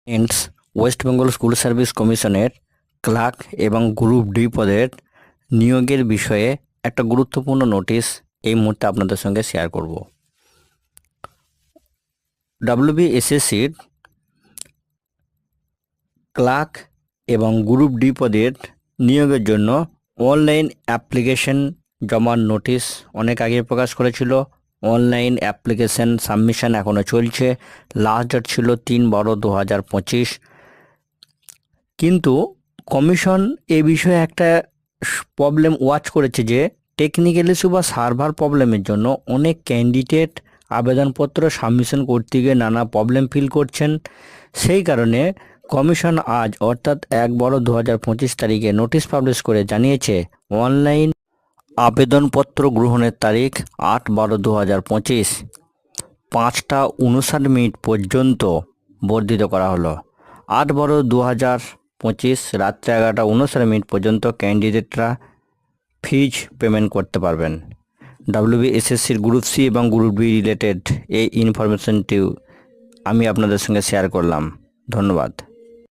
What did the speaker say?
Friends, West Bengal school service কমিশনের clerk এবং group D পদের নিয়োগের বিষয়ে একটা গুরুত্বপূর্ণ নোটিশ এই মুহূর্তে আপনাদের সঙ্গে শেয়ার করব। WBSSCর ক্লার্ক এবং গ্রুপ ডি পদের নিয়োগের জন্য অনলাইন অ্যাপ্লিকেশন জমার নোটিশ অনেক আগে প্রকাশ করেছিল। অনলাইন অ্যাপ্লিকেশন সাবমিশন এখনও চলছে। লাস্ট ডেট ছিল 3/12/2025। কিন্তু কমিশন এ বিষয়ে একটা প্রবলেম ওয়াচ করেছে যে টেকনিক্যাল ইস্যু বা সার্ভার প্রবলেমের জন্য অনেক ক্যান্ডিডেট আবেদনপত্র সাবমিশন করতে গিয়ে নানা প্রবলেম ফিল করছেন। সেই কারণে কমিশন আজ অর্থাৎ 1/12/2025 তারিখে নোটিশ পাবলিশ করে জানিয়েছে অনলাইন আবেদনপত্র গ্রহণের তারিখ 8/12/2025 5:59 পর্যন্ত বর্ধিত করা হলো। 8/12/2025 রাত্রে 11:59 পর্যন্ত ক্যান্ডিডেটরা ফিজ পেমেন্ট করতে পারবেন। WBSSCর গ্রুপ সি এবং গ্রুপ বি রিলেটেড এই ইনফরমেশনটি আমি আপনাদের সঙ্গে শেয়ার করলাম। ধন্যবাদ।